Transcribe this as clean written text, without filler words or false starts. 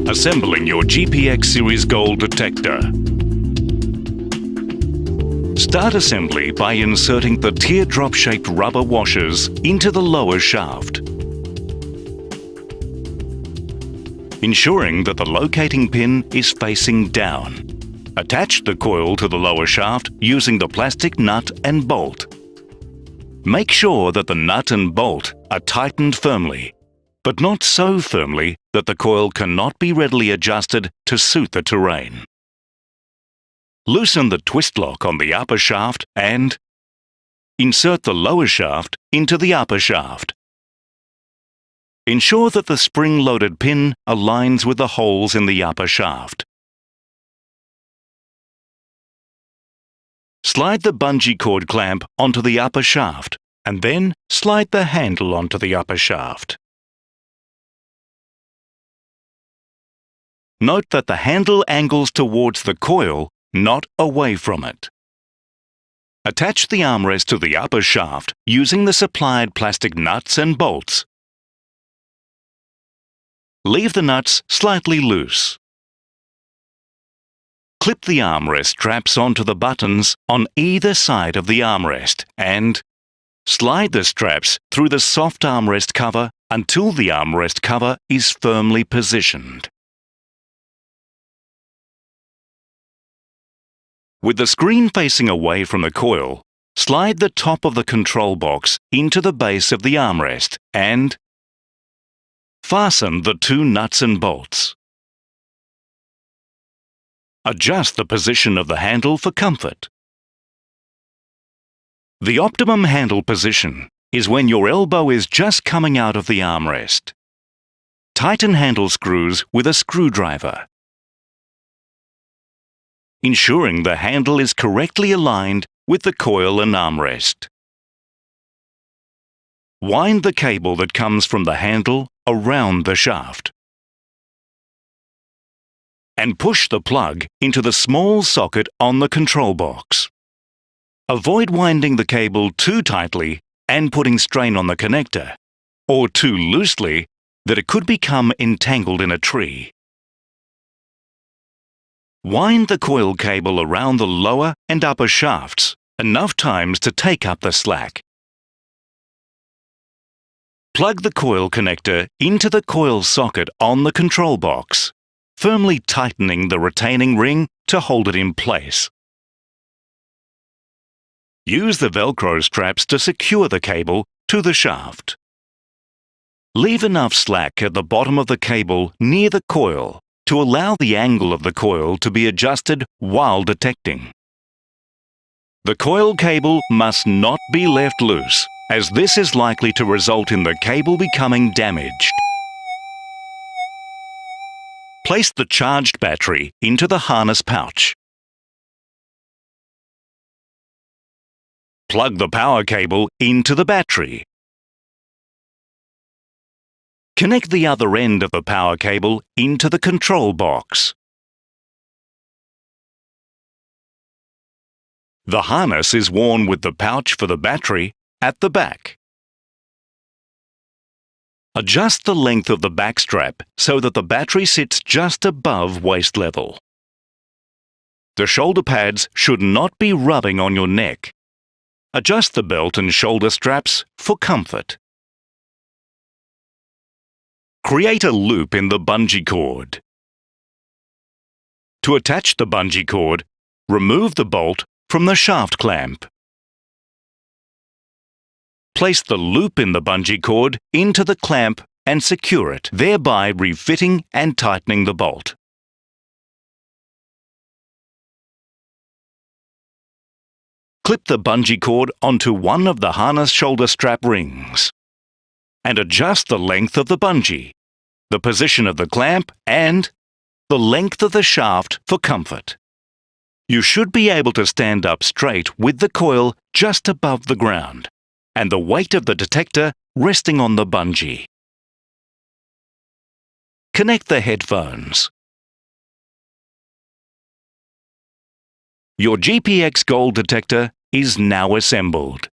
Assembling your GPX Series Gold Detector. Start assembly by inserting the teardrop-shaped rubber washers into the lower shaft, ensuring that the locating pin is facing down. Attach the coil to the lower shaft using the plastic nut and bolt. Make sure that the nut and bolt are tightened firmly, but not so firmly that the coil cannot be readily adjusted to suit the terrain. Loosen the twist lock on the upper shaft and insert the lower shaft into the upper shaft. Ensure that the spring-loaded pin aligns with the holes in the upper shaft. Slide the bungee cord clamp onto the upper shaft and then slide the handle onto the upper shaft. Note that the handle angles towards the coil, not away from it. Attach the armrest to the upper shaft using the supplied plastic nuts and bolts. Leave the nuts slightly loose. Clip the armrest straps onto the buttons on either side of the armrest and slide the straps through the soft armrest cover until the armrest cover is firmly positioned. With the screen facing away from the coil, slide the top of the control box into the base of the armrest and fasten the two nuts and bolts. Adjust the position of the handle for comfort. The optimum handle position is when your elbow is just coming out of the armrest. Tighten handle screws with a screwdriver, ensuring the handle is correctly aligned with the coil and armrest. Wind the cable that comes from the handle around the shaft and push the plug into the small socket on the control box. Avoid winding the cable too tightly and putting strain on the connector, or too loosely that it could become entangled in a tree. Wind the coil cable around the lower and upper shafts enough times to take up the slack. Plug the coil connector into the coil socket on the control box, firmly tightening the retaining ring to hold it in place. Use the Velcro straps to secure the cable to the shaft. Leave enough slack at the bottom of the cable near the coil to allow the angle of the coil to be adjusted while detecting. The coil cable must not be left loose, as this is likely to result in the cable becoming damaged. Place the charged battery into the harness pouch. Plug the power cable into the battery. Connect the other end of the power cable into the control box. The harness is worn with the pouch for the battery at the back. Adjust the length of the back strap so that the battery sits just above waist level. The shoulder pads should not be rubbing on your neck. Adjust the belt and shoulder straps for comfort. Create a loop in the bungee cord. To attach the bungee cord, remove the bolt from the shaft clamp. Place the loop in the bungee cord into the clamp and secure it, thereby refitting and tightening the bolt. Clip the bungee cord onto one of the harness shoulder strap rings and adjust the length of the bungee, the position of the clamp and the length of the shaft for comfort. You should be able to stand up straight with the coil just above the ground and the weight of the detector resting on the bungee. Connect the headphones. Your GPX Gold Detector is now assembled.